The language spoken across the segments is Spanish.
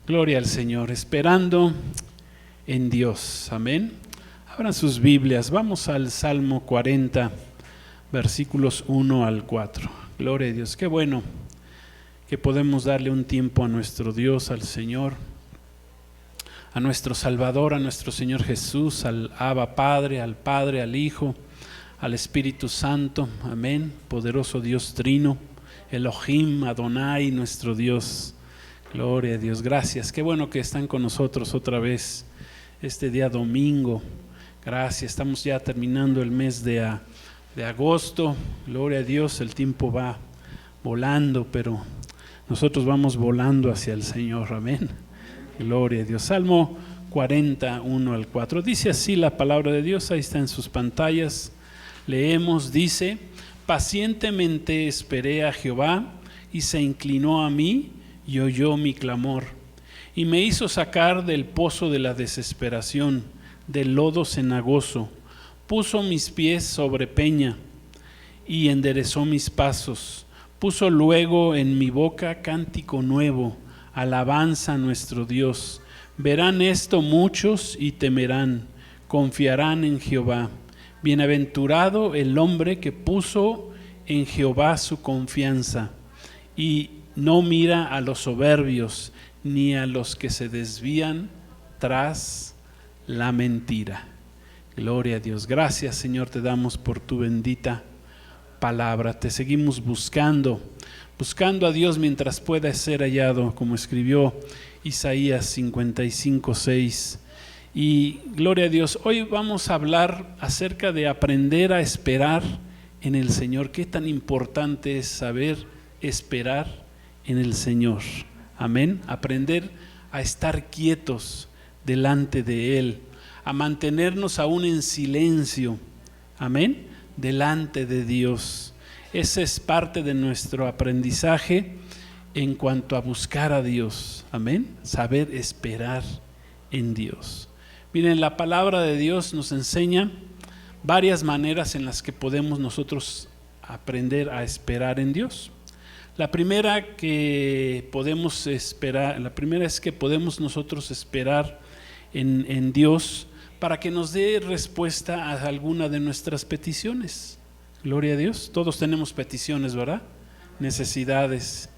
Gloria al Señor, esperando en Dios, amén. Abran sus Biblias, vamos al Salmo 40, versículos 1 al 4. Gloria a Dios, qué bueno que podemos darle un tiempo a nuestro Dios, al Señor, a nuestro Salvador, a nuestro Señor Jesús, al Abba Padre, al Hijo, al Espíritu Santo, amén. Poderoso Dios Trino, Elohim, Adonai, nuestro Dios. Gloria a Dios, gracias. Qué bueno que están con nosotros otra vez este día domingo. Gracias, estamos ya terminando el mes de agosto. Gloria a Dios, el tiempo va volando, pero nosotros vamos volando hacia el Señor, amén. Gloria a Dios. Salmo 41 al 4. Dice así la palabra de Dios, ahí está en sus pantallas. Leemos, dice: pacientemente esperé a Jehová y se inclinó a mí y oyó mi clamor, y me hizo sacar del pozo de la desesperación, del lodo cenagoso. Puso mis pies sobre peña y enderezó mis pasos. Puso luego en mi boca cántico nuevo, alabanza a nuestro Dios. Verán esto muchos y temerán, confiarán en Jehová. Bienaventurado el hombre que puso en Jehová su confianza y no mira a los soberbios, ni a los que se desvían tras la mentira. Gloria a Dios. Gracias, Señor, te damos por tu bendita palabra. Te seguimos buscando a Dios mientras pueda ser hallado, como escribió Isaías 55:6. Y gloria a Dios, hoy vamos a hablar acerca de aprender a esperar en el Señor. Qué tan importante es saber esperar en el Señor, amén. Aprender a estar quietos delante de Él, a mantenernos aún en silencio, amén, delante de Dios. Ese es parte de nuestro aprendizaje en cuanto a buscar a Dios, amén, saber esperar en Dios. Miren, la palabra de Dios nos enseña varias maneras en las que podemos nosotros aprender a esperar en Dios. La primera es que podemos nosotros esperar en Dios para que nos dé respuesta a alguna de nuestras peticiones. Gloria a Dios. Todos tenemos peticiones, ¿verdad? Necesidades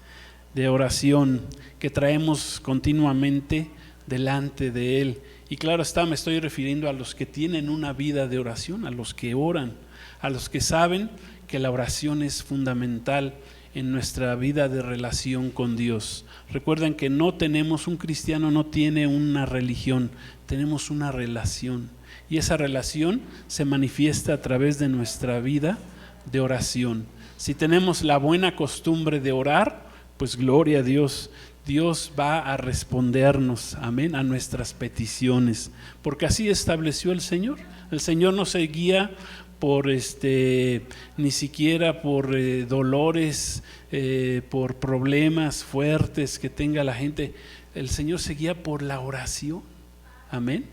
de oración que traemos continuamente delante de Él. Y claro está, me estoy refiriendo a los que tienen una vida de oración, a los que oran, a los que saben que la oración es fundamental en nuestra vida de relación con Dios. Recuerden que un cristiano no tiene una religión, tenemos una relación, y esa relación se manifiesta a través de nuestra vida de oración. Si tenemos la buena costumbre de orar, pues gloria a Dios, Dios va a respondernos, amén, a nuestras peticiones, porque así estableció el Señor. El Señor no se guía por ni siquiera por dolores, por problemas fuertes que tenga la gente. El Señor se guía por la oración, amén.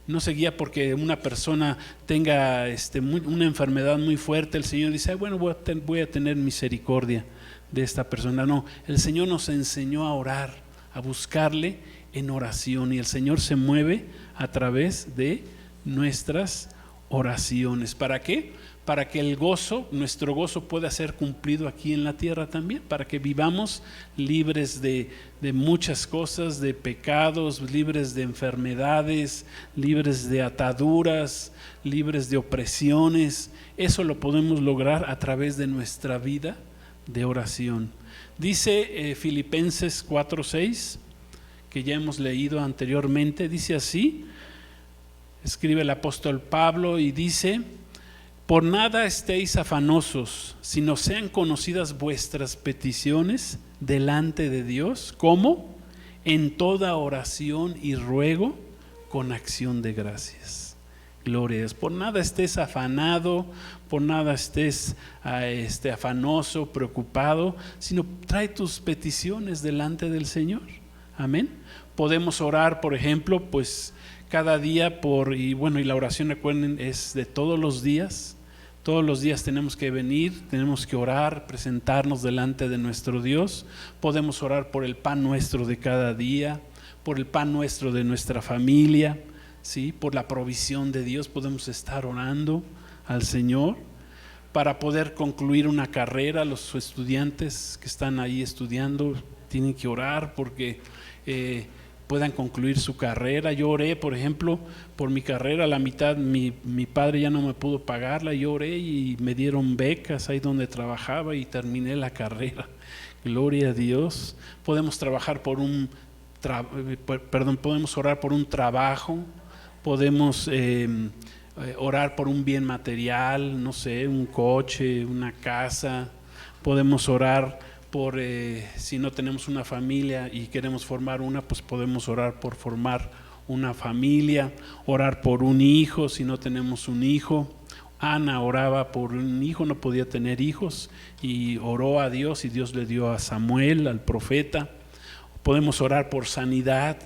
No se guía porque una persona tenga una enfermedad muy fuerte. El Señor dice: bueno, voy a tener misericordia de esta persona. No, el Señor nos enseñó a orar, a buscarle en oración, y el Señor se mueve a través de nuestras oraciones. ¿Para qué? Para que nuestro gozo pueda ser cumplido aquí en la tierra también, para que vivamos libres de muchas cosas, de pecados, libres de enfermedades, libres de ataduras, libres de opresiones. Eso lo podemos lograr a través de nuestra vida de oración. Dice Filipenses 4:6, que ya hemos leído anteriormente, dice así. Escribe el apóstol Pablo y dice: por nada estéis afanosos, sino sean conocidas vuestras peticiones delante de Dios, ¿cómo? En toda oración y ruego con acción de gracias. Gloria a Dios. Por nada estés afanado, por nada estés afanoso, preocupado, sino trae tus peticiones delante del Señor, amén. Podemos orar, por ejemplo, pues cada día y la oración, recuerden, es de todos los días. Todos los días tenemos que venir, tenemos que orar, presentarnos delante de nuestro Dios. Podemos orar por el pan nuestro de cada día. por el pan nuestro de nuestra familia, ¿sí? Por la provisión de Dios podemos estar orando al Señor. Para poder concluir una carrera, los estudiantes que están ahí estudiando tienen que orar porque puedan concluir su carrera. Yo oré, por ejemplo, por mi carrera, a la mitad mi padre ya no me pudo pagarla, yo oré y me dieron becas ahí donde trabajaba y terminé la carrera. Gloria a Dios. Podemos trabajar podemos orar por un trabajo, podemos orar por un bien material, no sé, un coche, una casa. Podemos orar por si no tenemos una familia y queremos formar una, pues podemos orar por formar una familia, orar por un hijo si no tenemos un hijo. Ana oraba por un hijo, no podía tener hijos y oró a Dios y Dios le dio a Samuel, al profeta. Podemos orar por sanidad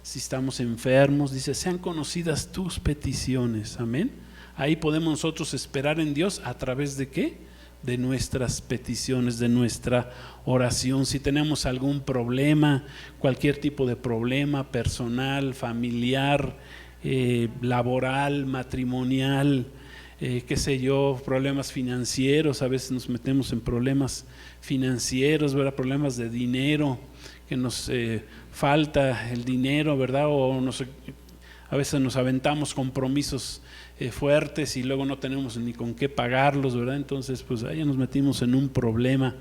si estamos enfermos. Dice, sean conocidas tus peticiones, amén. Ahí podemos nosotros esperar en Dios a través de ¿qué? De nuestras peticiones, de nuestra oración. Si tenemos algún problema, cualquier tipo de problema personal, familiar, laboral, matrimonial, qué sé yo, problemas financieros, a veces nos metemos en problemas financieros, ¿verdad? Problemas de dinero, que nos falta el dinero, ¿verdad? O a veces nos aventamos compromisos fuertes y luego no tenemos ni con qué pagarlos, ¿verdad? Entonces pues ahí nos metimos en un problema.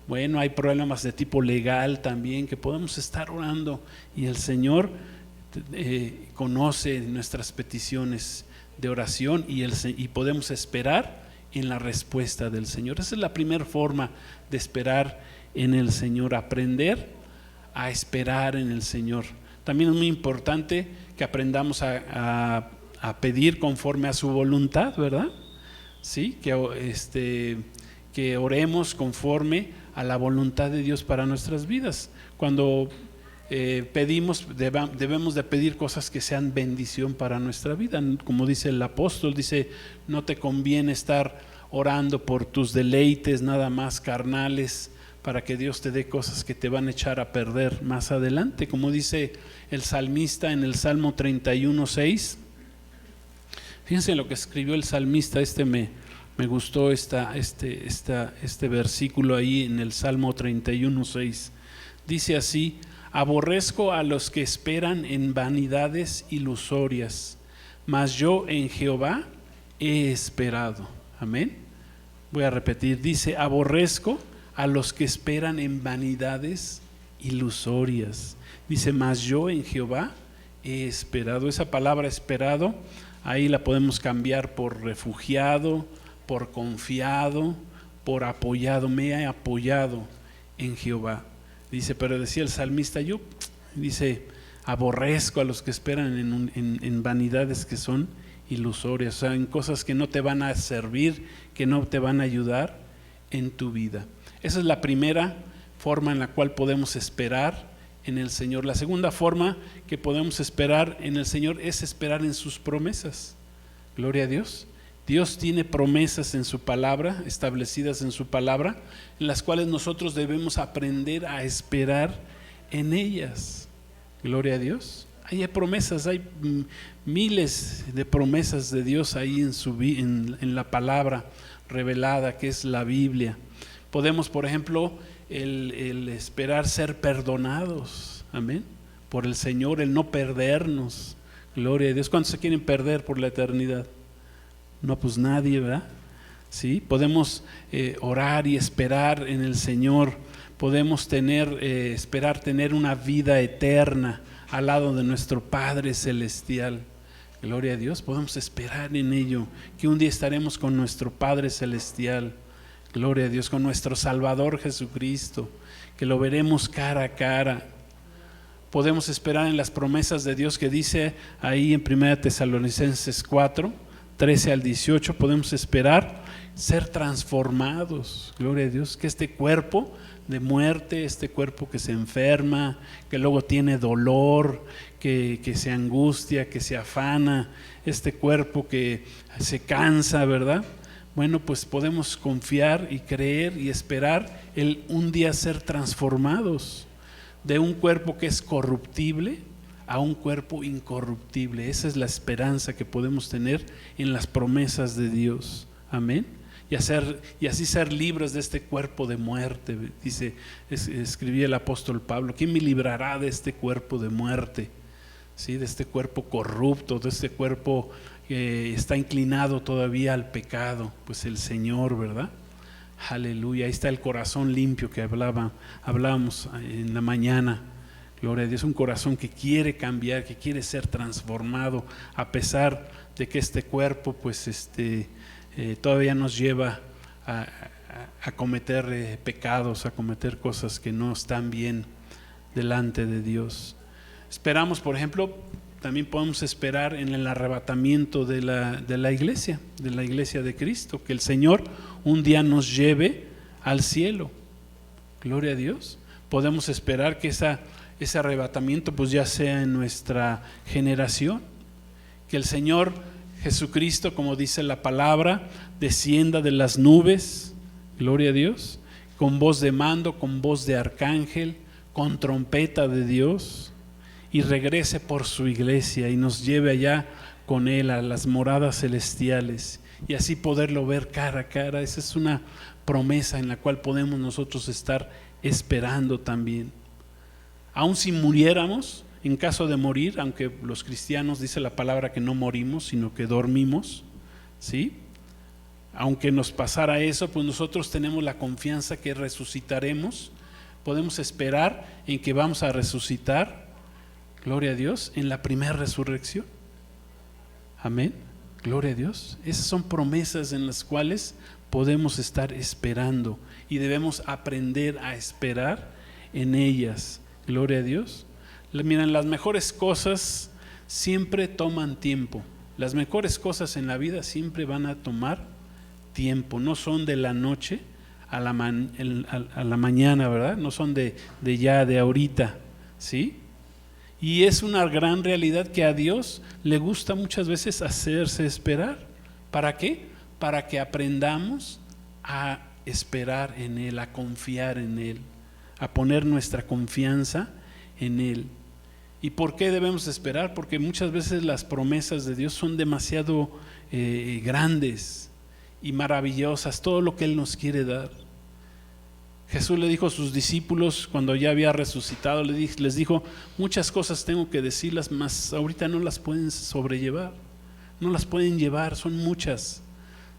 Bueno, hay problemas de tipo legal también que podemos estar orando y el Señor conoce nuestras peticiones de oración y podemos esperar en la respuesta del Señor. Esa es la primera forma de esperar en el Señor, aprender a esperar en el Señor. También es muy importante que aprendamos a pedir conforme a su voluntad, ¿verdad? Sí, que oremos conforme a la voluntad de Dios para nuestras vidas. Cuando pedimos, debemos de pedir cosas que sean bendición para nuestra vida. Como dice el apóstol, dice, no te conviene estar orando por tus deleites nada más carnales, para que Dios te dé cosas que te van a echar a perder más adelante. Como dice el salmista en el Salmo 31:6. Fíjense lo que escribió el salmista. Me gustó este versículo ahí en el Salmo 31:6. Dice así: aborrezco a los que esperan en vanidades ilusorias, mas yo en Jehová he esperado. Amén. Voy a repetir, dice, aborrezco a los que esperan en vanidades ilusorias. Dice, mas yo en Jehová he esperado. Esa palabra esperado, ahí la podemos cambiar por refugiado, por confiado, por apoyado. Me he apoyado en Jehová. Dice, pero decía el salmista, dice, aborrezco a los que esperan en vanidades que son ilusorias, o sea, en cosas que no te van a servir, que no te van a ayudar en tu vida. Esa es la primera forma en la cual podemos esperar en el Señor. La segunda forma que podemos esperar en el Señor es esperar en sus promesas. Gloria a Dios. Dios tiene promesas en su palabra, establecidas en su palabra, en las cuales nosotros debemos aprender a esperar en ellas. Gloria a Dios. Hay promesas, hay miles de promesas de Dios ahí en la palabra revelada que es la Biblia. Podemos, por ejemplo, el esperar ser perdonados, amén, por el Señor, el no perdernos. Gloria a Dios. ¿Cuántos se quieren perder por la eternidad? No, pues nadie, ¿verdad? Sí, podemos orar y esperar en el Señor. Podemos esperar tener una vida eterna al lado de nuestro Padre Celestial. Gloria a Dios. Podemos esperar en ello, que un día estaremos con nuestro Padre Celestial. Gloria a Dios, con nuestro Salvador Jesucristo, que lo veremos cara a cara. Podemos esperar en las promesas de Dios que dice ahí en 1 Tesalonicenses 4:13 al 18. Podemos esperar ser transformados. Gloria a Dios, que este cuerpo de muerte, este cuerpo que se enferma, que luego tiene dolor, que se angustia, que se afana, este cuerpo que se cansa, ¿verdad? Bueno, pues podemos confiar y creer y esperar un día ser transformados de un cuerpo que es corruptible a un cuerpo incorruptible. Esa es la esperanza que podemos tener en las promesas de Dios. Amén. Y así ser libres de este cuerpo de muerte. Escribía el apóstol Pablo: ¿quién me librará de este cuerpo de muerte? ¿Sí? De este cuerpo corrupto, de este cuerpo que está inclinado todavía al pecado. Pues el Señor, ¿verdad? Aleluya. Ahí está el corazón limpio que hablábamos en la mañana. Gloria a Dios, un corazón que quiere cambiar, que quiere ser transformado, a pesar de que este cuerpo pues todavía nos lleva a cometer pecados, a cometer cosas que no están bien delante de Dios. Esperamos, por ejemplo, también podemos esperar en el arrebatamiento de la iglesia de Cristo, que el Señor un día nos lleve al cielo. Gloria a Dios. Podemos esperar que ese arrebatamiento pues ya sea en nuestra generación, que el Señor Jesucristo, como dice la palabra, descienda de las nubes, gloria a Dios, con voz de mando, con voz de arcángel, con trompeta de Dios, y regrese por su iglesia y nos lleve allá con Él a las moradas celestiales, y así poderlo ver cara a cara. Esa es una promesa en la cual podemos nosotros estar esperando también. Aun si muriéramos, en caso de morir, aunque los cristianos dice la palabra que no morimos, sino que dormimos, ¿sí? Aunque nos pasara eso, pues nosotros tenemos la confianza que resucitaremos. Podemos esperar en que vamos a resucitar, gloria a Dios, en la primera resurrección. Amén, gloria a Dios. Esas son promesas en las cuales podemos estar esperando y debemos aprender a esperar en ellas. Gloria a Dios. Miren, las mejores cosas siempre toman tiempo. Las mejores cosas en la vida siempre van a tomar tiempo. No son de la noche a la mañana, ¿verdad? No son de ahorita, ¿sí? Y es una gran realidad que a Dios le gusta muchas veces hacerse esperar. ¿Para qué? Para que aprendamos a esperar en Él, a confiar en Él, a poner nuestra confianza en Él. ¿Y por qué debemos esperar? Porque muchas veces las promesas de Dios son demasiado grandes y maravillosas, todo lo que Él nos quiere dar. Jesús le dijo a sus discípulos cuando ya había resucitado, les dijo: muchas cosas tengo que decirlas, mas ahorita no las pueden sobrellevar, no las pueden llevar, son muchas.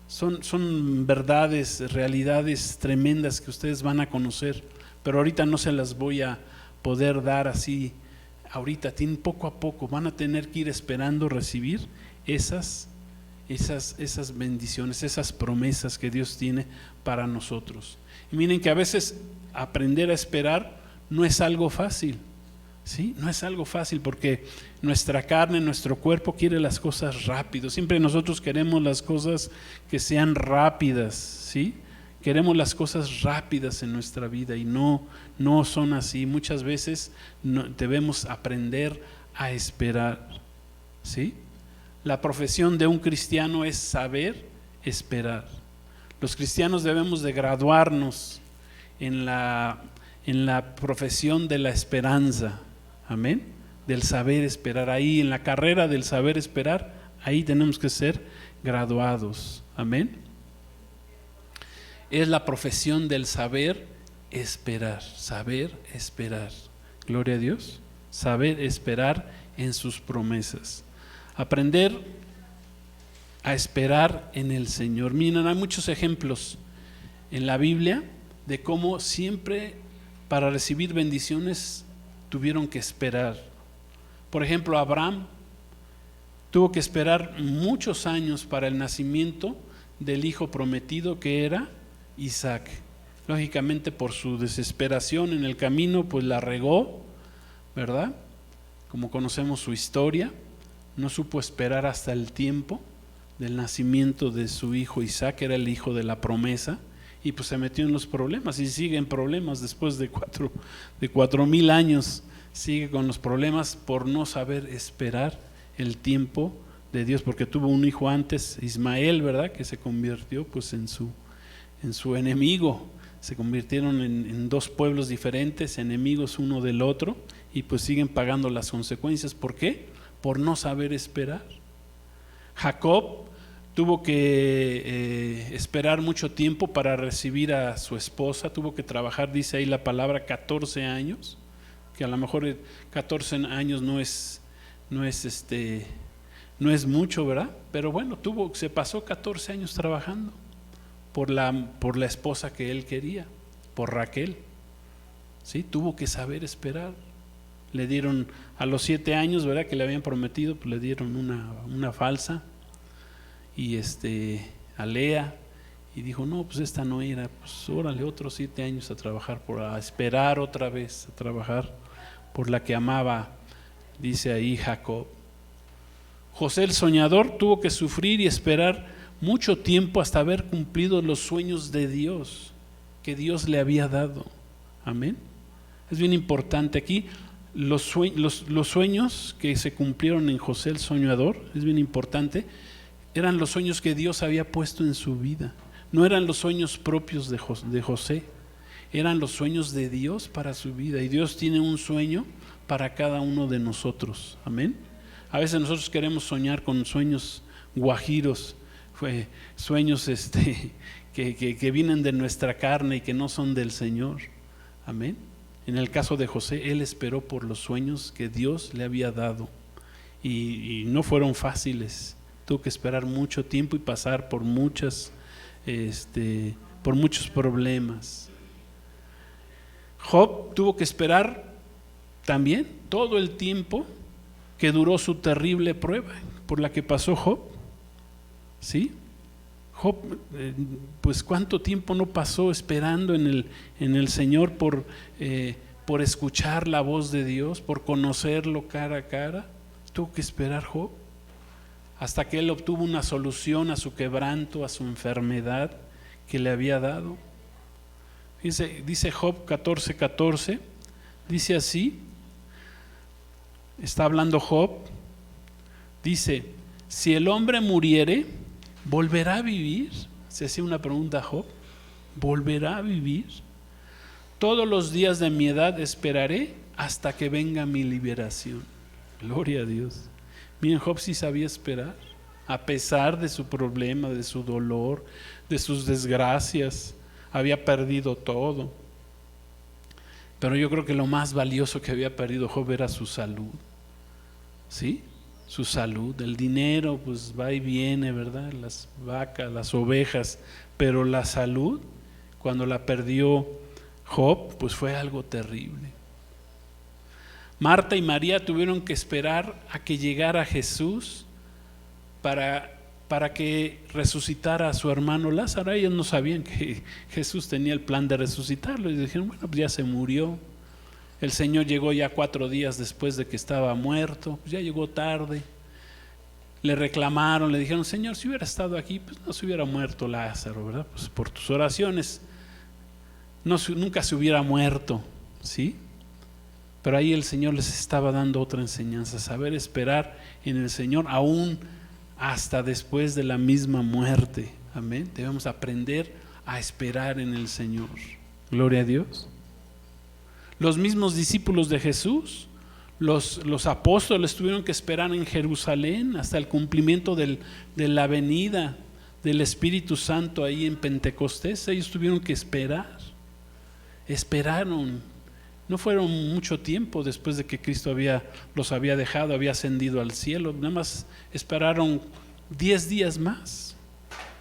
Son verdades, realidades tremendas que ustedes van a conocer, pero ahorita no se las voy a poder dar así. Ahorita tienen poco a poco, van a tener que ir esperando recibir esas bendiciones, esas promesas que Dios tiene para nosotros. Y miren que a veces aprender a esperar no es algo fácil, ¿sí? No es algo fácil porque nuestra carne, nuestro cuerpo quiere las cosas rápido. Siempre nosotros queremos las cosas que sean rápidas, ¿sí? Queremos las cosas rápidas en nuestra vida y no son así. Muchas veces debemos aprender a esperar, ¿sí? La profesión de un cristiano es saber esperar. Los cristianos debemos de graduarnos en la profesión de la esperanza, amén, del saber esperar. Ahí en la carrera del saber esperar, ahí tenemos que ser graduados, amén. Es la profesión del saber esperar, gloria a Dios, saber esperar en sus promesas. Aprender a esperar en el Señor. Miren, hay muchos ejemplos en la Biblia de cómo siempre para recibir bendiciones tuvieron que esperar. Por ejemplo, Abraham tuvo que esperar muchos años para el nacimiento del hijo prometido, que era Isaac. Lógicamente, por su desesperación en el camino, pues la regó, ¿verdad? Como conocemos su historia, no supo esperar hasta el tiempo del nacimiento de su hijo Isaac, que era el hijo de la promesa, y pues se metió en los problemas y sigue en problemas después de 4,000 años, sigue con los problemas por no saber esperar el tiempo de Dios, porque tuvo un hijo antes, Ismael, ¿verdad? Que se convirtió pues en su enemigo. Se convirtieron en dos pueblos diferentes, enemigos uno del otro, y pues siguen pagando las consecuencias. ¿Por qué? Por no saber esperar. Jacob tuvo que esperar mucho tiempo para recibir a su esposa, tuvo que trabajar, dice ahí la palabra, 14 años, que a lo mejor 14 años no es mucho, ¿verdad? Pero bueno, se pasó 14 años trabajando por la esposa que él quería, por Raquel. ¿Sí? Tuvo que saber esperar. Le dieron a los 7 años, ¿verdad?, que le habían prometido, pues le dieron una falsa, y a Lea, y dijo, no, pues esta no era, pues órale, otros 7 años a trabajar, a esperar otra vez, a trabajar por la que amaba, dice ahí Jacob. José el soñador tuvo que sufrir y esperar mucho tiempo hasta haber cumplido los sueños de Dios, que Dios le había dado. Amén. Es bien importante aquí, los sueños que se cumplieron en José el soñador, es bien importante, eran los sueños que Dios había puesto en su vida. No eran los sueños propios de José, eran los sueños de Dios para su vida. Y Dios tiene un sueño para cada uno de nosotros. Amén. A veces nosotros queremos soñar con sueños guajiros, sueños que vienen de nuestra carne y que no son del Señor. Amén. En el caso de José, él esperó por los sueños que Dios le había dado, y no fueron fáciles. Tuvo que esperar mucho tiempo y pasar por muchos problemas. Job tuvo que esperar también todo el tiempo que duró su terrible prueba por la que pasó Job. ¿Sí? Job, pues cuánto tiempo no pasó esperando en el Señor por escuchar la voz de Dios, por conocerlo cara a cara. Tuvo que esperar Job hasta que él obtuvo una solución a su quebranto, a su enfermedad que le había dado. Dice Job 14:14, dice así, está hablando Job, dice, si el hombre muriere, ¿volverá a vivir? Se hacía una pregunta a Job, ¿volverá a vivir? Todos los días de mi edad esperaré hasta que venga mi liberación. Gloria a Dios. Miren, Job sí sabía esperar, a pesar de su problema, de su dolor, de sus desgracias. Había perdido todo. Pero yo creo que lo más valioso que había perdido Job era su salud. ¿Sí? Su salud. El dinero pues va y viene, ¿verdad? Las vacas, las ovejas. Pero la salud, cuando la perdió Job, pues fue algo terrible. Marta y María tuvieron que esperar a que llegara Jesús para que resucitara a su hermano Lázaro. Ellos no sabían que Jesús tenía el plan de resucitarlo, y dijeron, bueno, pues ya se murió. El Señor llegó ya 4 días después de que estaba muerto, pues ya llegó tarde. Le reclamaron, le dijeron, Señor, si hubiera estado aquí, pues no se hubiera muerto Lázaro, ¿verdad? Pues por tus oraciones nunca se hubiera muerto, ¿sí? Pero ahí el Señor les estaba dando otra enseñanza, saber esperar en el Señor aún hasta después de la misma muerte. Amén. Debemos aprender a esperar en el Señor. Gloria a Dios. Los mismos discípulos de Jesús, los apóstoles, tuvieron que esperar en Jerusalén hasta el cumplimiento de la venida del Espíritu Santo ahí en Pentecostés. Ellos tuvieron que esperar. Esperaron. No fueron mucho tiempo después de que Cristo los había dejado, había ascendido al cielo. Nada más esperaron 10 días más,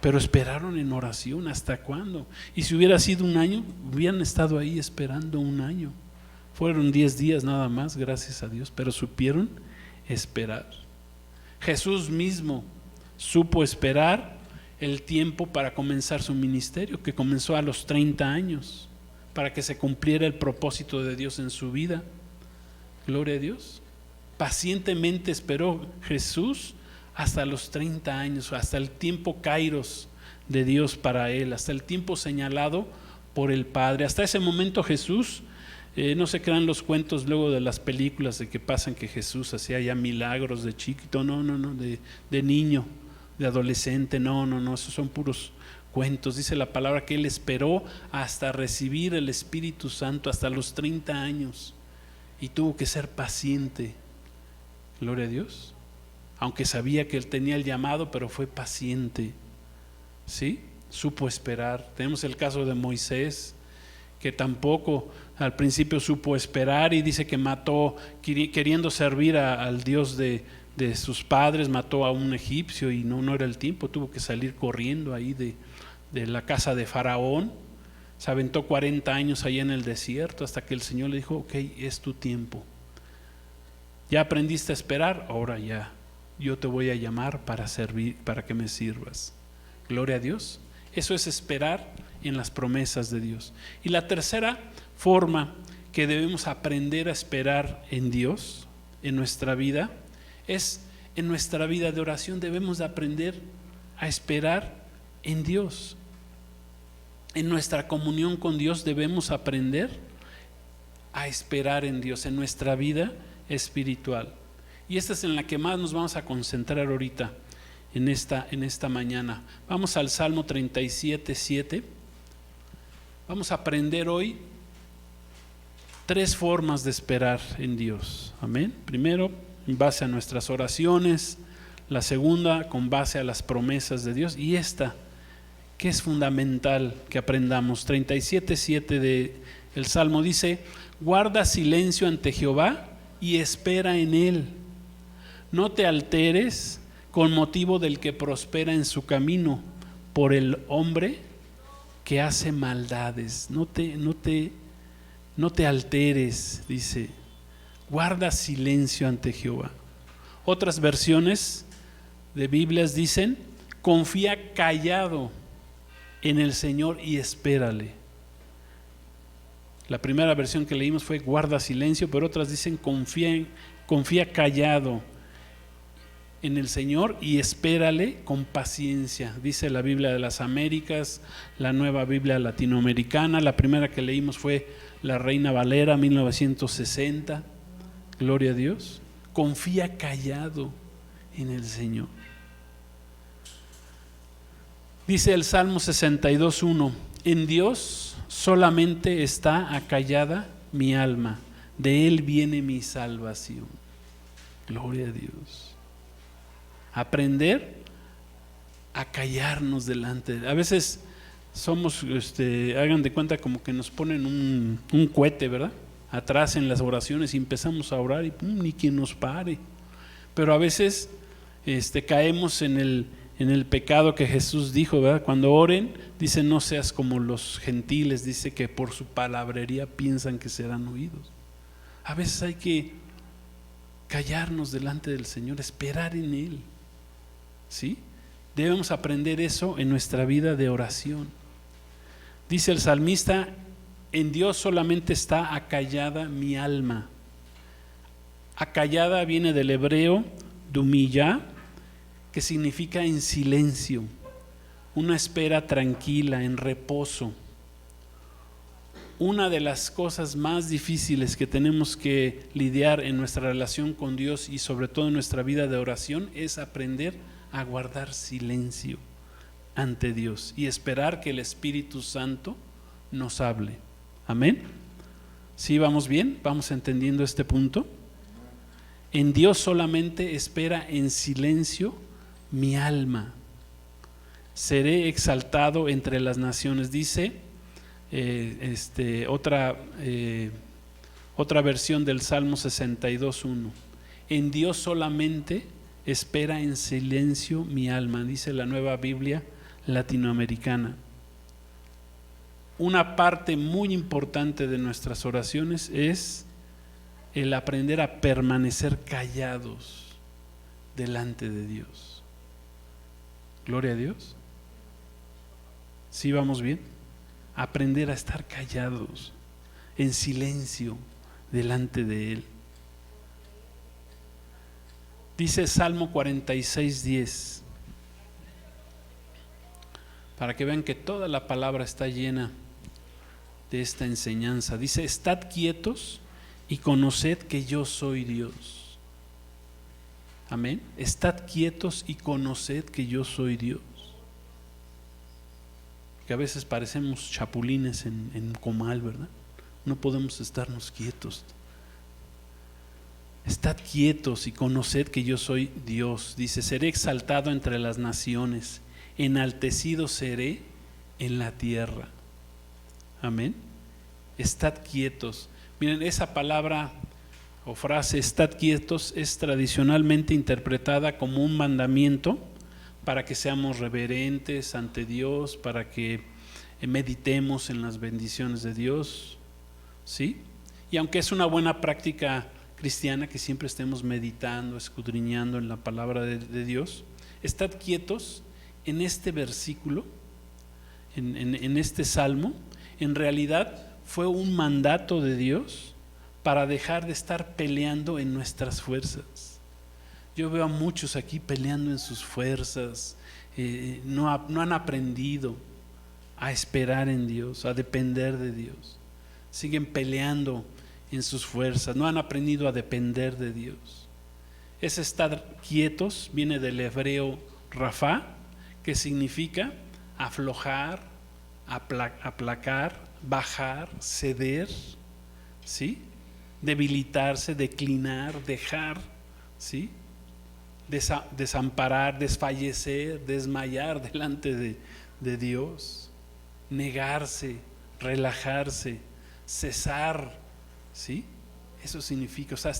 pero esperaron en oración. ¿Hasta cuándo? Y si hubiera sido un año, hubieran estado ahí esperando un año. Fueron 10 días nada más, gracias a Dios, pero supieron esperar. Jesús mismo supo esperar el tiempo para comenzar su ministerio, que comenzó a los 30 años. Para que se cumpliera el propósito de Dios en su vida. Gloria a Dios. Pacientemente esperó Jesús hasta los 30 años, hasta el tiempo kairos de Dios para él, hasta el tiempo señalado por el Padre. Hasta ese momento Jesús, no se crean los cuentos luego de las películas de que pasan que Jesús hacía ya milagros de chiquito, no, de niño, de adolescente, no, esos son puros cuentos. Dice la palabra que él esperó hasta recibir el Espíritu Santo, hasta los 30 años. y tuvo que ser paciente. Gloria a Dios. Aunque sabía que él tenía el llamado, pero fue paciente. ¿Sí? Supo esperar. Tenemos el caso de Moisés, que tampoco al principio supo esperar y dice que mató, queriendo servir al Dios de sus padres, mató a un egipcio y no era el tiempo, tuvo que salir corriendo ahí de la casa de Faraón. Se aventó 40 años ahí en el desierto hasta que el Señor le dijo: ok, es tu tiempo. Ya aprendiste a esperar, ahora ya yo te voy a llamar para servir, para que me sirvas. Gloria a Dios. Eso es esperar en las promesas de Dios. Y la tercera forma que debemos aprender a esperar en Dios, en nuestra vida, es en nuestra vida de oración. Debemos de aprender a esperar en Dios. En nuestra comunión con Dios debemos aprender a esperar en Dios, en nuestra vida espiritual. Y esta es en la que más nos vamos a concentrar ahorita, en esta mañana. Vamos al Salmo 37:7. Vamos a aprender hoy 3 formas de esperar en Dios. Amén. Primero, en base a nuestras oraciones. La segunda, con base a las promesas de Dios. Y esta, que es fundamental que aprendamos. 37:7 del Salmo dice: guarda silencio ante Jehová y espera en Él. No te alteres con motivo del que prospera en su camino, por el hombre que hace maldades. No te alteres, dice. Guarda silencio ante Jehová. Otras versiones de Biblias dicen: confía callado en el Señor y espérale. La primera versión que leímos fue guarda silencio, pero otras dicen confía callado en el Señor y espérale con paciencia. Dice la Biblia de las Américas, la Nueva Biblia Latinoamericana. La primera que leímos fue la Reina Valera, 1960. Gloria a Dios. Confía callado en el Señor. Dice el Salmo 62:1: en Dios solamente está acallada mi alma, de Él viene mi salvación. Gloria a Dios. Aprender a callarnos delante. A veces somos, hagan de cuenta como que nos ponen un cohete, ¿verdad? Atrás en las oraciones y empezamos a orar y ni quien nos pare. Pero a veces caemos en el pecado que Jesús dijo, ¿verdad? Cuando oren, dice: no seas como los gentiles, dice que por su palabrería piensan que serán oídos. A veces hay que callarnos delante del Señor, esperar en Él. ¿Sí? Debemos aprender eso en nuestra vida de oración. Dice el salmista: en Dios solamente está acallada mi alma. Acallada viene del hebreo dumiyá, que significa en silencio, una espera tranquila, en reposo. Una de las cosas más difíciles que tenemos que lidiar en nuestra relación con Dios y sobre todo en nuestra vida de oración es aprender a guardar silencio ante Dios y esperar que el Espíritu Santo nos hable. Amén. ¿Sí vamos bien? ¿Vamos entendiendo este punto? En Dios solamente espera en silencio mi alma. Seré exaltado entre las naciones. Dice otra versión del Salmo 62:1: en Dios solamente espera en silencio mi alma. Dice la Nueva Biblia Latinoamericana. Una parte muy importante de nuestras oraciones es el aprender a permanecer callados delante de Dios. Gloria a Dios. ¿Sí vamos bien? Aprender a estar callados, en silencio delante de Él. Dice Salmo 46:10, para que vean que toda la palabra está llena de esta enseñanza. Dice: estad quietos y conoced que yo soy Dios. Amén. Estad quietos y conoced que yo soy Dios. Que a veces parecemos chapulines en comal, ¿verdad? No podemos estarnos quietos. Estad quietos y conoced que yo soy Dios. Dice, seré exaltado entre las naciones, enaltecido seré en la tierra. Amén. Estad quietos. Miren, esa palabra o frase, estad quietos, es tradicionalmente interpretada como un mandamiento para que seamos reverentes ante Dios, para que meditemos en las bendiciones de Dios, ¿sí? Y aunque es una buena práctica cristiana que siempre estemos meditando, escudriñando en la palabra de Dios, estad quietos en este versículo, en este salmo, en realidad fue un mandato de Dios para dejar de estar peleando en nuestras fuerzas. Yo veo a muchos aquí peleando en sus fuerzas, no han aprendido a esperar en Dios, a depender de Dios. Siguen peleando en sus fuerzas, no han aprendido a depender de Dios. Ese estar quietos viene del hebreo rafá, que significa aflojar, aplacar, bajar, ceder, ¿sí? Debilitarse, declinar, dejar, ¿sí? Desamparar, desfallecer, desmayar delante de Dios, negarse, relajarse, cesar, ¿sí? Eso significa, o sea,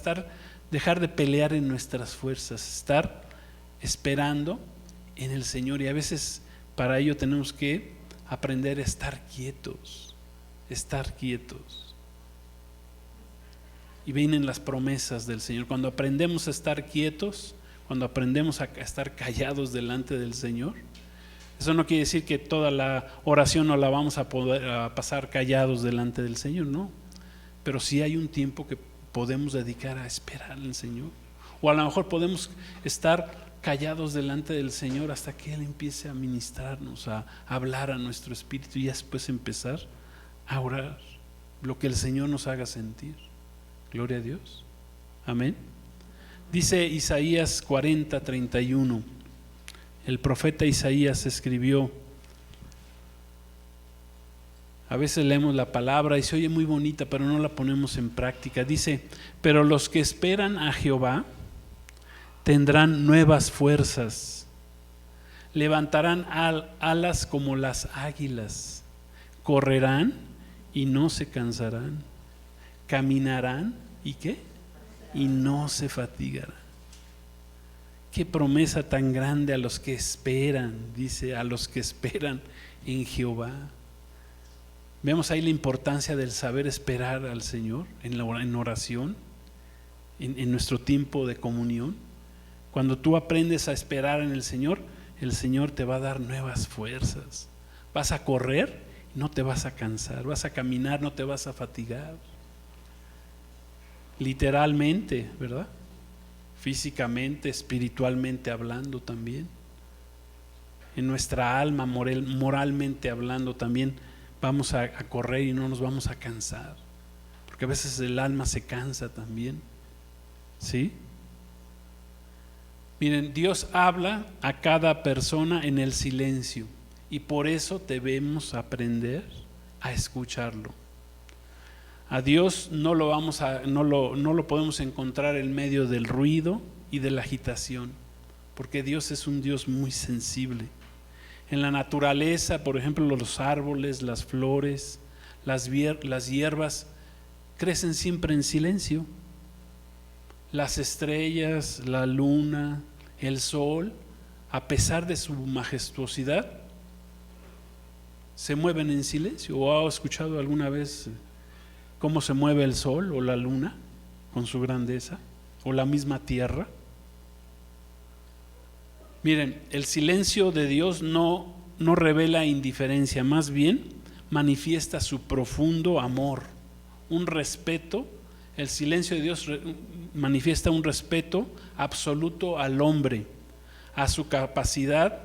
dejar de pelear en nuestras fuerzas, estar esperando en el Señor. Y a veces para ello tenemos que aprender a estar quietos, estar quietos. Y vienen las promesas del Señor. Cuando aprendemos a estar quietos, cuando aprendemos a estar callados delante del Señor, eso no quiere decir que toda la oración no la vamos a poder pasar callados delante del Señor, no. Pero sí hay un tiempo que podemos dedicar a esperar al Señor. O a lo mejor podemos estar callados delante del Señor hasta que Él empiece a ministrarnos, a hablar a nuestro espíritu y después empezar a orar lo que el Señor nos haga sentir. Gloria a Dios. Amén. Dice Isaías 40:31. El profeta Isaías escribió. A veces leemos la palabra y se oye muy bonita, pero no la ponemos en práctica. Dice, pero los que esperan a Jehová tendrán nuevas fuerzas, levantarán alas como las águilas, correrán y no se cansarán, caminarán y ¿qué? Y no se fatigarán. Qué promesa tan grande a los que esperan, dice, a los que esperan en Jehová. Vemos ahí la importancia del saber esperar al Señor en oración, en nuestro tiempo de comunión. Cuando tú aprendes a esperar en el Señor te va a dar nuevas fuerzas. Vas a correr y no te vas a cansar, vas a caminar, no te vas a fatigar. Literalmente, ¿verdad? Físicamente, espiritualmente hablando también. En nuestra alma, moralmente hablando también, vamos a correr y no nos vamos a cansar. Porque a veces el alma se cansa también. ¿Sí? Miren, Dios habla a cada persona en el silencio y por eso debemos aprender a escucharlo. A Dios no lo podemos encontrar en medio del ruido y de la agitación, porque Dios es un Dios muy sensible. En la naturaleza, por ejemplo, los árboles, las flores, las hierbas crecen siempre en silencio. Las estrellas, la luna, el sol, a pesar de su majestuosidad, se mueven en silencio. ¿O ha escuchado alguna vez cómo se mueve el sol o la luna con su grandeza? ¿O la misma tierra? Miren, el silencio de Dios no revela indiferencia, más bien manifiesta su profundo amor, un respeto. El silencio de Dios manifiesta un respeto absoluto al hombre, a su capacidad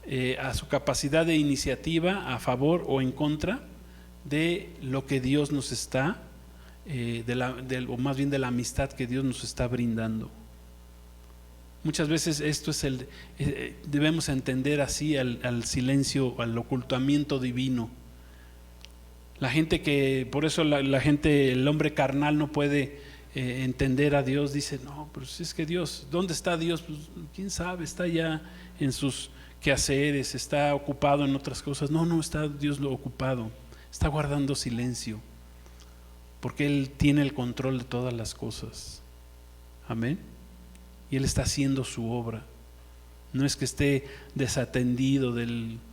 de iniciativa a favor o en contra de lo que Dios nos está, o más bien de la amistad que Dios nos está brindando. Muchas veces esto es debemos entender así al silencio, al ocultamiento divino. La gente por eso el hombre carnal no puede entender a Dios, dice, no, pues es que Dios, ¿dónde está Dios? Pues quién sabe, está ya en sus quehaceres, está ocupado en otras cosas. No está Dios ocupado, está guardando silencio, porque Él tiene el control de todas las cosas. Amén. Y Él está haciendo su obra. No es que esté desatendido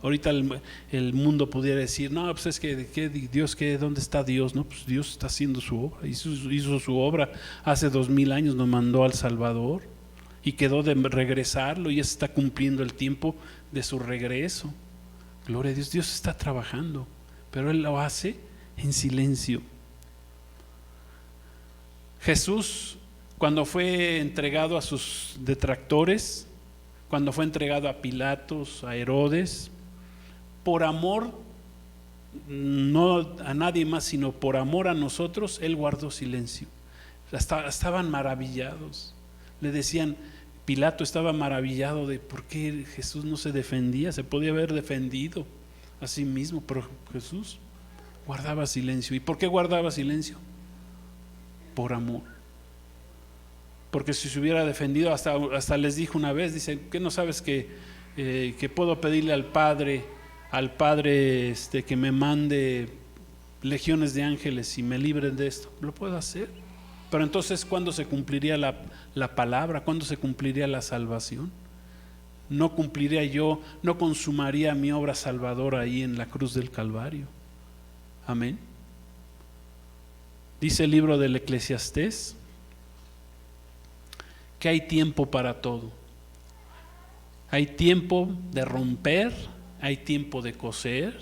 ahorita el mundo pudiera decir, no, pues es que Dios, ¿dónde está Dios? No, pues Dios está haciendo su obra, hizo su obra hace 2000 años, nos mandó al Salvador y quedó de regresarlo y ya se está cumpliendo el tiempo de su regreso. Gloria a Dios, Dios está trabajando, pero Él lo hace en silencio. Jesús, cuando fue entregado a sus detractores, cuando fue entregado a Pilatos, a Herodes, por amor, no a nadie más, sino por amor a nosotros, Él guardó silencio. Estaban maravillados. Le decían, Pilato estaba maravillado de por qué Jesús no se defendía, se podía haber defendido a sí mismo, pero Jesús guardaba silencio. ¿Y por qué guardaba silencio? Por amor. Porque si se hubiera defendido, hasta les dijo una vez, dice, ¿qué no sabes que puedo pedirle al Padre que me mande legiones de ángeles y me libren de esto? Lo puedo hacer. Pero entonces, ¿cuándo se cumpliría la palabra? ¿Cuándo se cumpliría la salvación? No cumpliría yo, no consumaría mi obra salvadora ahí en la cruz del Calvario. Amén. Dice el libro del Eclesiastés que hay tiempo para todo. Hay tiempo de romper, hay tiempo de coser.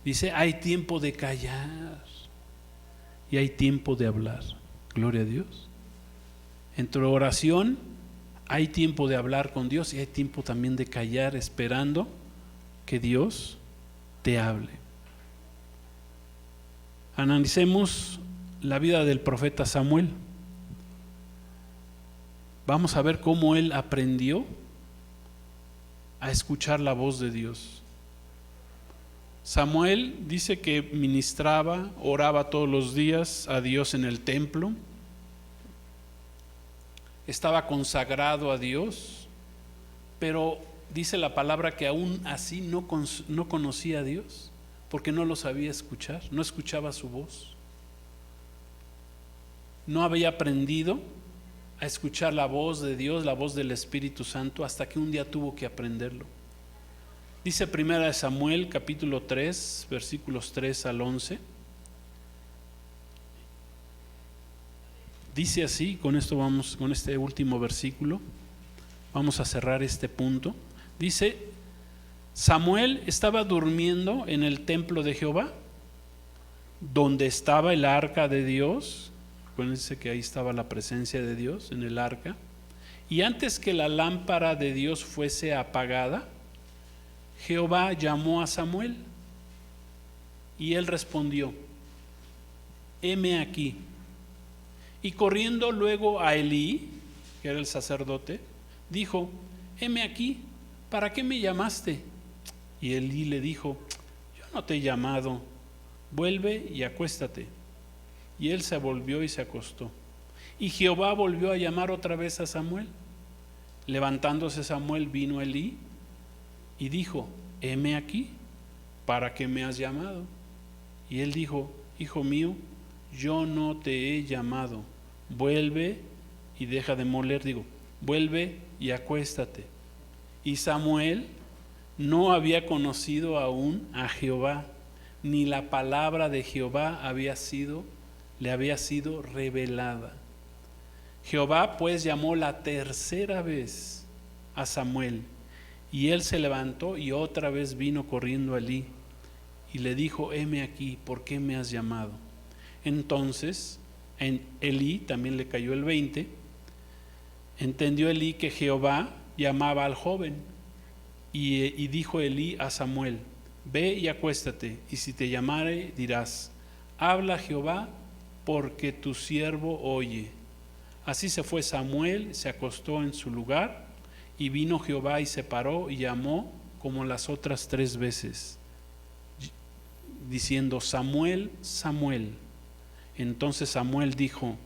Dice, hay tiempo de callar y hay tiempo de hablar. Gloria a Dios. En tu oración hay tiempo de hablar con Dios y hay tiempo también de callar, esperando que Dios te hable. Analicemos la vida del profeta Samuel. Vamos a ver cómo él aprendió a escuchar la voz de Dios. Samuel dice que ministraba, oraba todos los días a Dios en el templo. Estaba consagrado a Dios, pero dice la palabra que aún así no conocía a Dios, porque no lo sabía escuchar, no escuchaba su voz. No había aprendido a escuchar la voz de Dios, la voz del Espíritu Santo, hasta que un día tuvo que aprenderlo. Dice primera de Samuel, capítulo 3, versículos 3 al 11. Dice así, con este último versículo, vamos a cerrar este punto. Dice, Samuel estaba durmiendo en el templo de Jehová, donde estaba el arca de Dios. Acuérdense que ahí estaba la presencia de Dios en el arca. Y antes que la lámpara de Dios fuese apagada, Jehová llamó a Samuel y él respondió, heme aquí. Y corriendo luego a Elí, que era el sacerdote, dijo, heme aquí, ¿para qué me llamaste? Y Elí le dijo, yo no te he llamado, vuelve y acuéstate. Y él se volvió y se acostó. Y Jehová volvió a llamar otra vez a Samuel. Levantándose Samuel, vino Elí y dijo, heme aquí, ¿para qué me has llamado? Y él dijo, hijo mío, yo no te he llamado, vuelve y deja de moler, vuelve y acuéstate. Y Samuel no había conocido aún a Jehová, ni la palabra de Jehová le había sido revelada. Jehová pues llamó la tercera vez a Samuel, y él se levantó y otra vez vino corriendo a Elí y le dijo, heme aquí, ¿por qué me has llamado? Entonces en Elí también le cayó el 20. Entendió Elí que Jehová llamaba al joven, y dijo Elí a Samuel, ve y acuéstate, y si te llamare dirás, habla Jehová, porque tu siervo oye. Así se fue Samuel, se acostó en su lugar, y vino Jehová y se paró y llamó como las otras 3 veces, diciendo, Samuel, Samuel. Entonces Samuel dijo,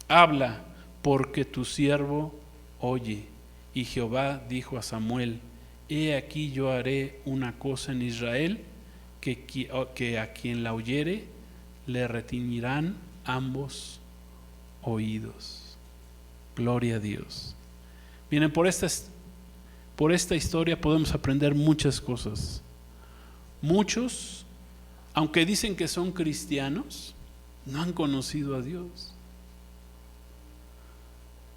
habla, porque tu siervo oye. Y Jehová dijo a Samuel: he aquí yo haré una cosa en Israel, que a quien la oyere le retiñirán ambos oídos. Gloria a Dios. Miren, por esta historia podemos aprender muchas cosas. Muchos, aunque dicen que son cristianos, no han conocido a Dios,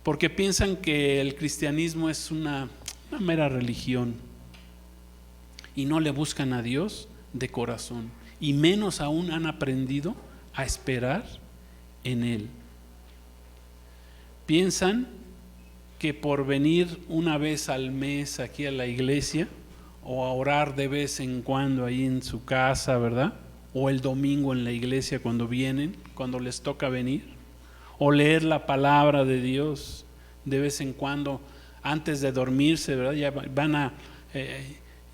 porque piensan que el cristianismo es una mera religión y no le buscan a Dios de corazón, y menos aún han aprendido a esperar en Él. Piensan que por venir una vez al mes aquí a la iglesia, o a orar de vez en cuando ahí en su casa, ¿verdad? O el domingo en la iglesia cuando vienen, cuando les toca venir, o leer la palabra de Dios de vez en cuando antes de dormirse, ¿verdad?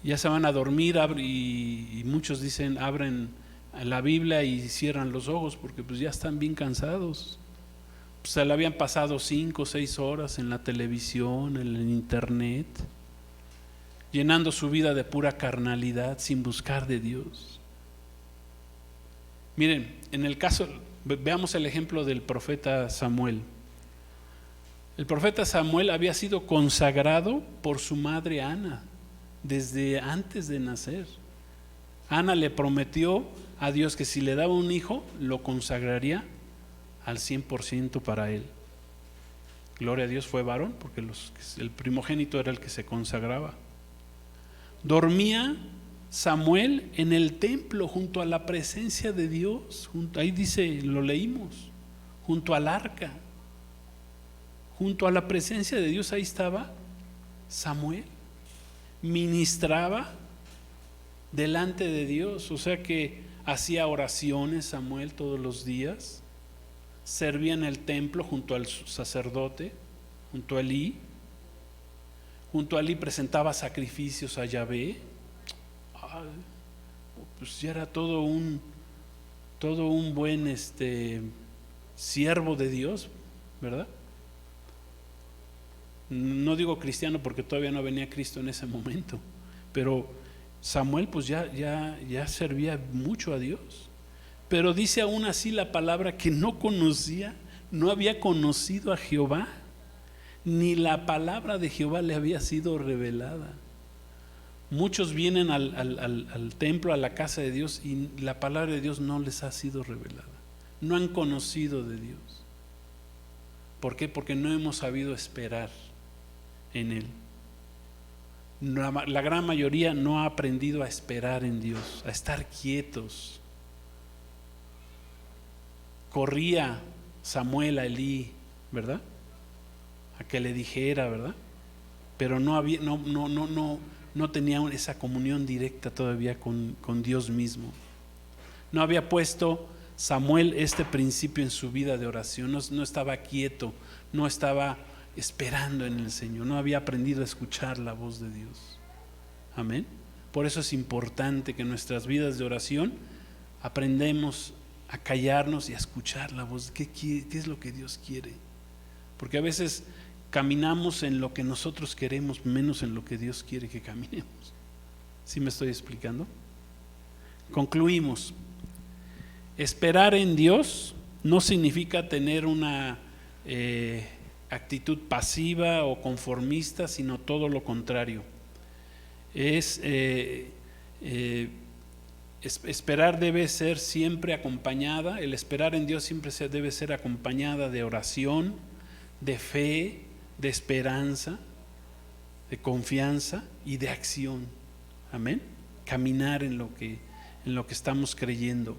Ya se van a dormir, y muchos dicen, abren la Biblia y cierran los ojos porque pues ya están bien cansados. Pues se le habían pasado 5 o 6 horas en la televisión, en el internet, llenando su vida de pura carnalidad sin buscar de Dios. Miren, en el caso, veamos el ejemplo del profeta Samuel. El profeta Samuel había sido consagrado por su madre Ana desde antes de nacer. Ana le prometió a Dios que si le daba un hijo, lo consagraría al 100% para él. Gloria a Dios, fue varón, porque el primogénito era el que se consagraba. Dormía Samuel en el templo junto a la presencia de Dios, ahí dice, lo leímos, junto al arca, junto a la presencia de Dios, ahí estaba Samuel, ministraba delante de Dios, o sea que hacía oraciones Samuel todos los días, servía en el templo junto al sacerdote, junto a Elí. Junto a Elí presentaba sacrificios a Yahvé. Pues ya era todo un buen siervo de Dios, ¿verdad? No digo cristiano porque todavía no venía Cristo en ese momento, pero Samuel pues ya servía mucho a Dios. Pero dice aún así la palabra que no conocía, no había conocido a Jehová, ni la palabra de Jehová le había sido revelada. Muchos vienen al templo, a la casa de Dios, y la palabra de Dios no les ha sido revelada. No han conocido de Dios. ¿Por qué? Porque no hemos sabido esperar en Él. La gran mayoría no ha aprendido a esperar en Dios, a estar quietos. Corría Samuel a Elí, ¿verdad? A que le dijera, ¿verdad? Pero no tenía esa comunión directa todavía con Dios mismo. No había puesto Samuel este principio en su vida de oración, no estaba quieto, no estaba esperando en el Señor, no había aprendido a escuchar la voz de Dios. Amén. Por eso es importante que en nuestras vidas de oración aprendemos a callarnos y a escuchar la voz. ¿Qué es lo que Dios quiere? Porque a veces caminamos en lo que nosotros queremos, menos en lo que Dios quiere que caminemos. ¿Sí me estoy explicando? Concluimos. Esperar en Dios no significa tener una actitud pasiva o conformista, sino todo lo contrario. Esperar debe ser siempre acompañada, el esperar en Dios siempre debe ser acompañada de oración, de fe, de esperanza, de confianza y de acción. Amén. Caminar en lo que estamos creyendo.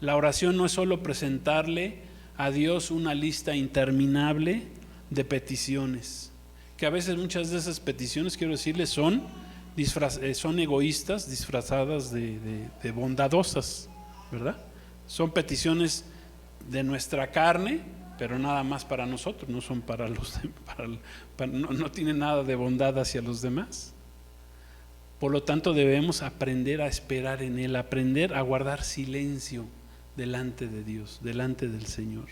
La oración no es solo presentarle a Dios una lista interminable de peticiones, que a veces, muchas de esas peticiones, quiero decirles, son egoístas disfrazadas de bondadosas, ¿verdad? Son peticiones de nuestra carne, pero nada más para nosotros, no son para los no tienen nada de bondad hacia los demás. Por lo tanto, debemos aprender a esperar en Él, aprender a guardar silencio delante de Dios, delante del Señor,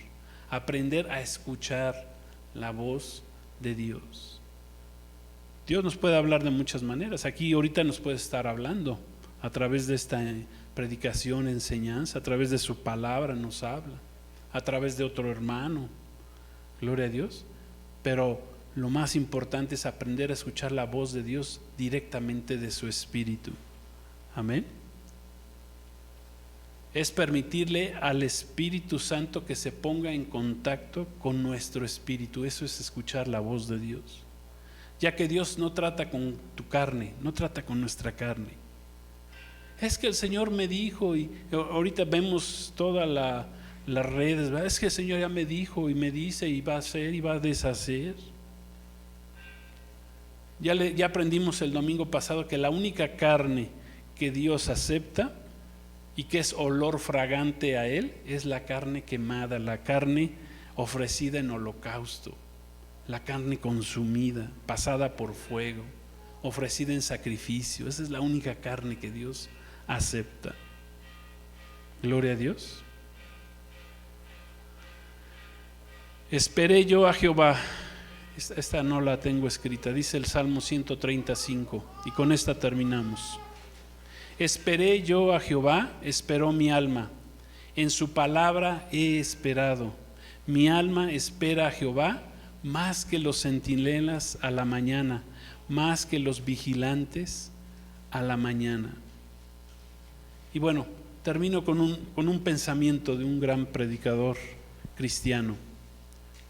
aprender a escuchar la voz de Dios. Dios nos puede hablar de muchas maneras. Aquí ahorita nos puede estar hablando a través de esta predicación, enseñanza, a través de su palabra nos habla, a través de otro hermano, gloria a Dios. Pero lo más importante es aprender a escuchar la voz de Dios directamente de su Espíritu. Amén. Es permitirle al Espíritu Santo que se ponga en contacto con nuestro espíritu. Eso es escuchar la voz de Dios, ya que Dios no trata con tu carne, no trata con nuestra carne. Es que el Señor me dijo, y ahorita vemos todas las redes, ¿verdad? Es que el Señor ya me dijo y me dice y va a hacer y va a deshacer. Ya aprendimos el domingo pasado que la única carne que Dios acepta y que es olor fragante a Él es la carne quemada, la carne ofrecida en holocausto, la carne consumida, pasada por fuego, ofrecida en sacrificio. Esa es la única carne que Dios acepta. Gloria a Dios. Esperé yo a Jehová. Esta no la tengo escrita, dice el Salmo 135, y con esta terminamos. Esperé yo a Jehová, esperó mi alma, en su palabra he esperado. Mi alma espera a Jehová más que los centinelas a la mañana, más que los vigilantes a la mañana. Y bueno, termino con un pensamiento de un gran predicador cristiano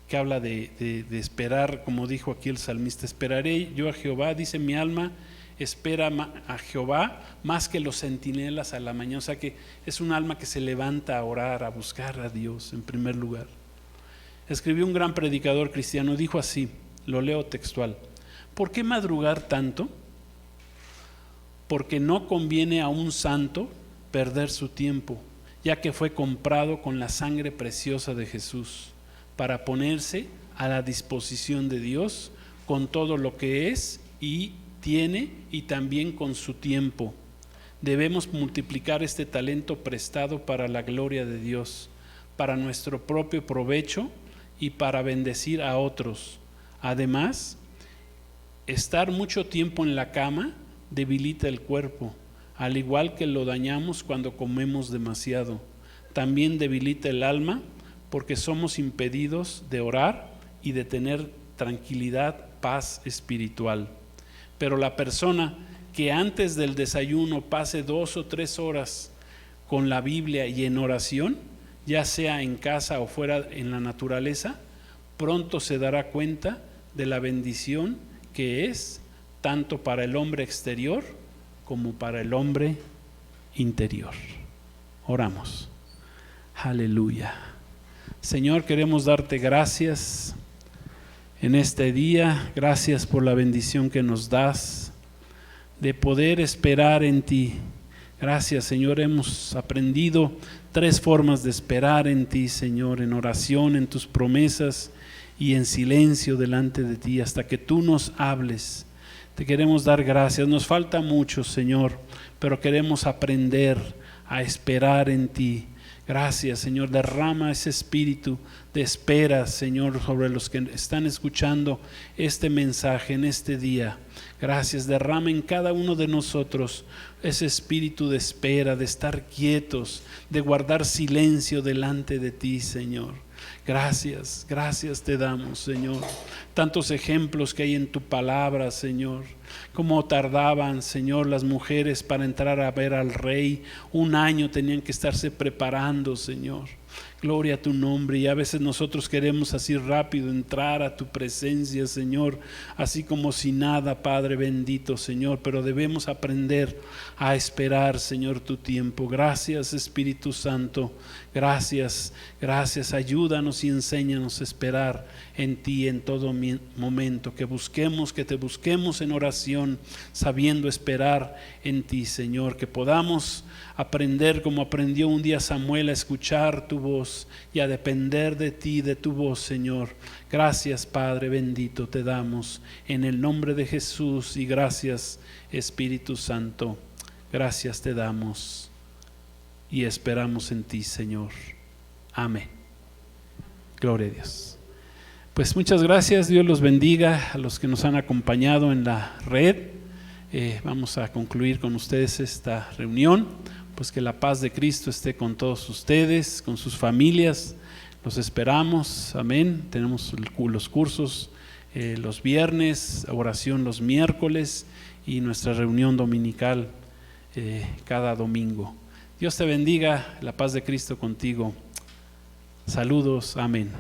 que habla de esperar, como dijo aquí el salmista: esperaré yo a Jehová, dice mi alma, espera a Jehová más que los centinelas a la mañana. O sea que es un alma que se levanta a orar, a buscar a Dios en primer lugar. Escribió un gran predicador cristiano, dijo así, lo leo textual: ¿por qué madrugar tanto? Porque no conviene a un santo perder su tiempo, ya que fue comprado con la sangre preciosa de Jesús, para ponerse a la disposición de Dios con todo lo que es y tiene, y también con su tiempo. Debemos multiplicar este talento prestado para la gloria de Dios, para nuestro propio provecho y para bendecir a otros. Además, estar mucho tiempo en la cama debilita el cuerpo, al igual que lo dañamos cuando comemos demasiado. También debilita el alma, porque somos impedidos de orar y de tener tranquilidad, paz espiritual. Pero la persona que antes del desayuno pase 2 o 3 horas con la Biblia y en oración, ya sea en casa o fuera en la naturaleza, pronto se dará cuenta de la bendición que es tanto para el hombre exterior como para el hombre interior. Oramos. Aleluya. Señor, queremos darte gracias en este día. Gracias por la bendición que nos das de poder esperar en ti. Gracias, Señor, hemos aprendido 3 formas de esperar en ti, Señor: en oración, en tus promesas y en silencio delante de ti hasta que tú nos hables. Te queremos dar gracias. Nos falta mucho, Señor, pero queremos aprender a esperar en ti. Gracias, Señor, derrama ese espíritu de espera, Señor, sobre los que están escuchando este mensaje en este día. Gracias, derrama en cada uno de nosotros ese espíritu de espera, de estar quietos, de guardar silencio delante de ti, Señor. Gracias, gracias te damos, Señor. Tantos ejemplos que hay en tu palabra, Señor. Cómo tardaban, Señor, las mujeres para entrar a ver al rey. 1 año tenían que estarse preparando, Señor. Gloria a tu nombre. Y a veces nosotros queremos así rápido entrar a tu presencia, Señor, así como si nada, Padre bendito, Señor. Pero debemos aprender a esperar, Señor, tu tiempo. Gracias, Espíritu Santo. Gracias, gracias. Ayúdanos y enséñanos a esperar en ti en todo momento. Que te busquemos en oración, sabiendo esperar en ti, Señor. Que podamos aprender como aprendió un día Samuel a escuchar tu voz y a depender de ti, de tu voz, Señor. Gracias, Padre bendito, te damos en el nombre de Jesús, y gracias, Espíritu Santo. Gracias te damos y esperamos en ti, Señor. Amén. Gloria a Dios. Pues muchas gracias, Dios los bendiga a los que nos han acompañado en la red. Vamos a concluir con ustedes esta reunión, pues que la paz de Cristo esté con todos ustedes, con sus familias. Los esperamos, amén. Tenemos los cursos los viernes, oración los miércoles y nuestra reunión dominical cada domingo. Dios te bendiga, la paz de Cristo contigo. Saludos, amén.